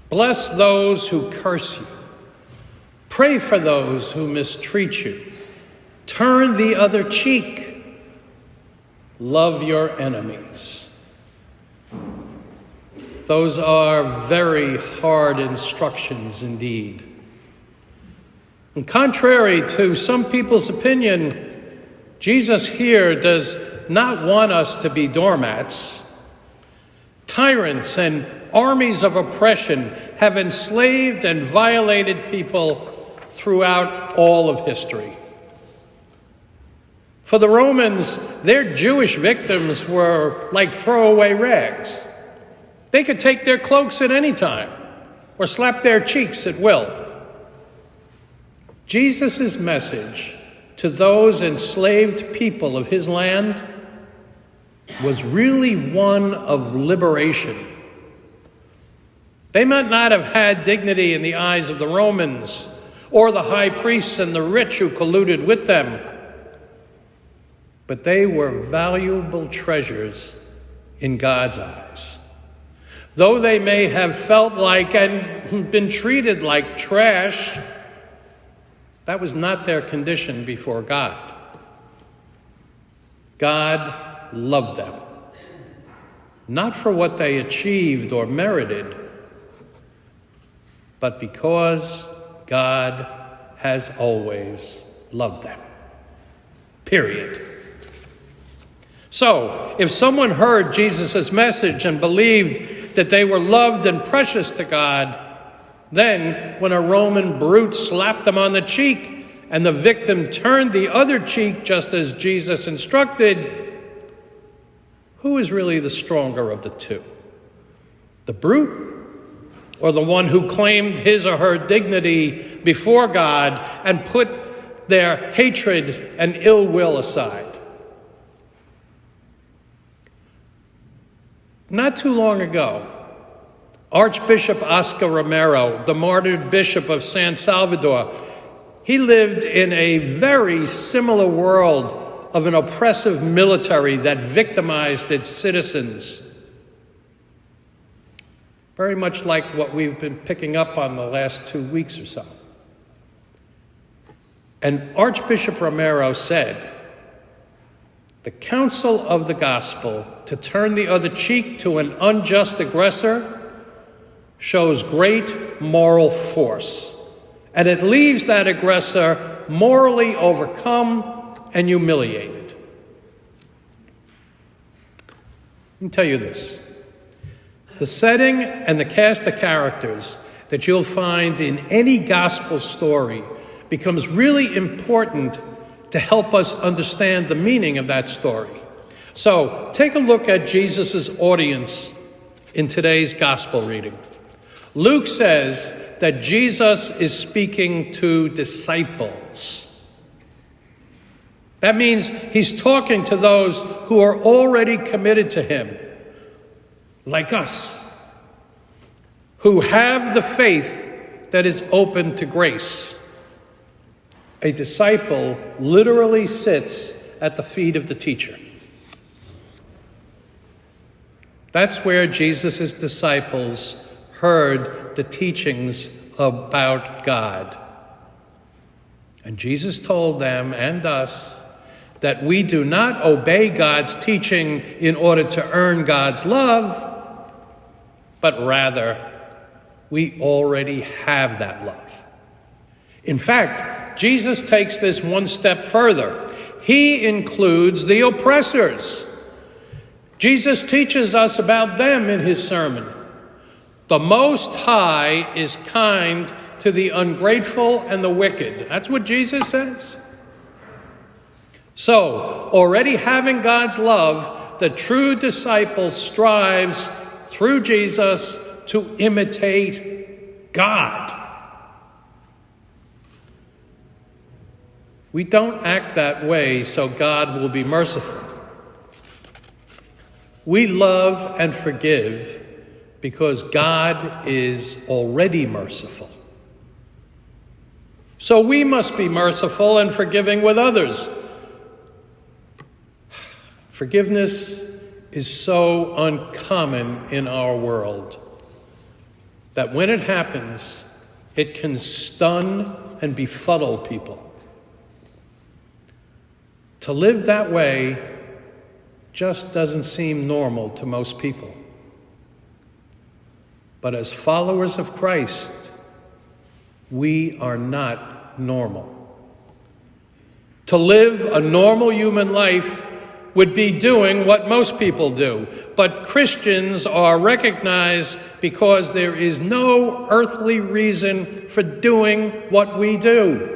Bless those who curse you. Pray for those who mistreat you. Turn the other cheek. Love your enemies. Those are very hard instructions indeed. And contrary to some people's opinion, Jesus here does not want us to be doormats. Tyrants and armies of oppression have enslaved and violated people throughout all of history. For the Romans, their Jewish victims were like throwaway rags. They could take their cloaks at any time or slap their cheeks at will. Jesus' message to those enslaved people of his land was really one of liberation. They might not have had dignity in the eyes of the Romans or the high priests and the rich who colluded with them, but they were valuable treasures in God's eyes. Though they may have felt like and been treated like trash, that was not their condition before God. God loved them, not for what they achieved or merited, but because God has always loved them. Period. So, if someone heard Jesus' message and believed that they were loved and precious to God, then when a Roman brute slapped them on the cheek and the victim turned the other cheek just as Jesus instructed, who is really the stronger of the two? The brute or the one who claimed his or her dignity before God and put their hatred and ill will aside? Not too long ago, Archbishop Romero, the martyred bishop of San Salvador, he lived in a very similar world of an oppressive military that victimized its citizens. Very much like what we've been picking up on the last 2 weeks or so. And Archbishop Romero said, "The counsel of the gospel to turn the other cheek to an unjust aggressor shows great moral force, and it leaves that aggressor morally overcome and humiliated." Let me tell you this. The setting and the cast of characters that you'll find in any gospel story becomes really important to help us understand the meaning of that story. So take a look at Jesus' audience in today's gospel reading. Luke says that Jesus is speaking to disciples. That means he's talking to those who are already committed to him, like us, who have the faith that is open to grace. A disciple literally sits at the feet of the teacher. That's where Jesus' disciples heard the teachings about God. And Jesus told them and us that we do not obey God's teaching in order to earn God's love, but rather we already have that love. In fact, Jesus takes this one step further. He includes the oppressors. Jesus teaches us about them in his sermon. The Most High is kind to the ungrateful and the wicked. That's what Jesus says. So, already having God's love, the true disciple strives through Jesus to imitate God. We don't act that way so God will be merciful. We love and forgive because God is already merciful. So we must be merciful and forgiving with others. Forgiveness is so uncommon in our world. that when it happens, it can stun and befuddle people. To live that way just doesn't seem normal to most people. But as followers of Christ, we are not normal. To live a normal human life would be doing what most people do. But Christians are recognized because there is no earthly reason for doing what we do.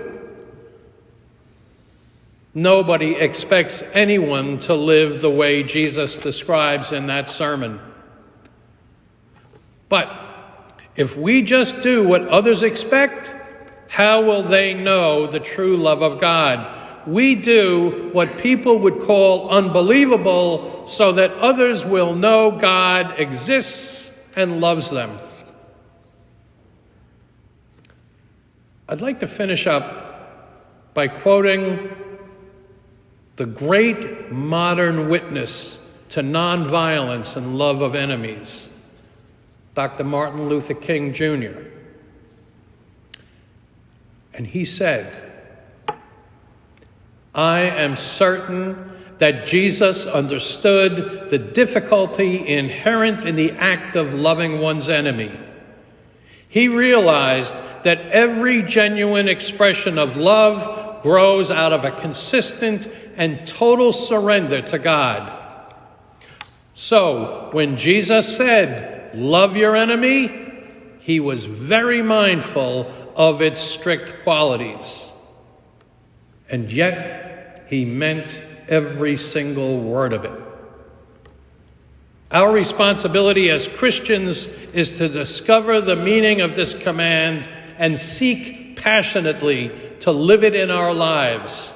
Nobody expects anyone to live the way Jesus describes in that sermon. But if we just do what others expect, how will they know the true love of God? We do what people would call unbelievable so that others will know God exists and loves them. I'd like to finish up by quoting the great modern witness to nonviolence and love of enemies, Dr. Martin Luther King Jr. And he said, "I am certain that Jesus understood the difficulty inherent in the act of loving one's enemy. He realized that every genuine expression of love grows out of a consistent and total surrender to God. So, when Jesus said, 'Love your enemy,' he was very mindful of its strict qualities. And yet, he meant every single word of it. Our responsibility as Christians is to discover the meaning of this command and seek passionately to live it in our lives.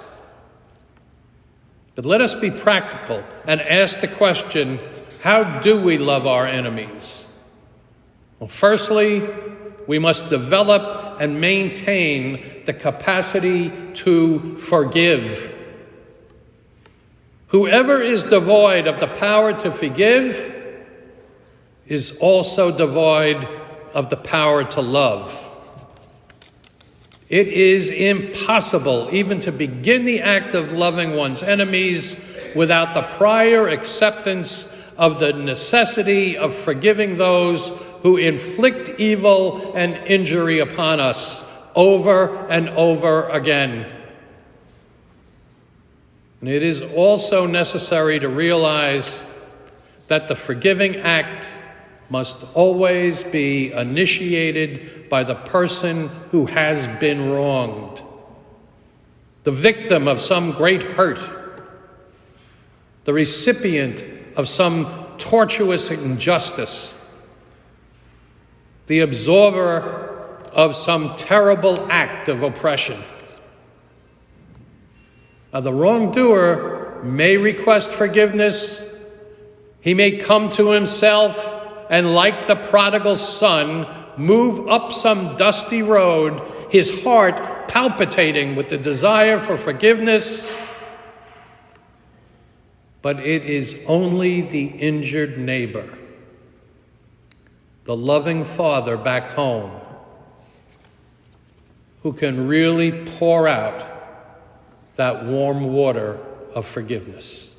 But let us be practical and ask the question, how do we love our enemies? Well, firstly, we must develop and maintain the capacity to forgive. Whoever is devoid of the power to forgive is also devoid of the power to love. It is impossible even to begin the act of loving one's enemies without the prior acceptance of the necessity of forgiving those who inflict evil and injury upon us over and over again. And it is also necessary to realize that the forgiving act must always be initiated by the person who has been wronged, the victim of some great hurt, the recipient of some tortuous injustice, the absorber of some terrible act of oppression. Now, the wrongdoer may request forgiveness. He may come to himself and, like the prodigal son, move up some dusty road, his heart palpitating with the desire for forgiveness. But it is only the injured neighbor, the loving father back home, who can really pour out that warm water of forgiveness.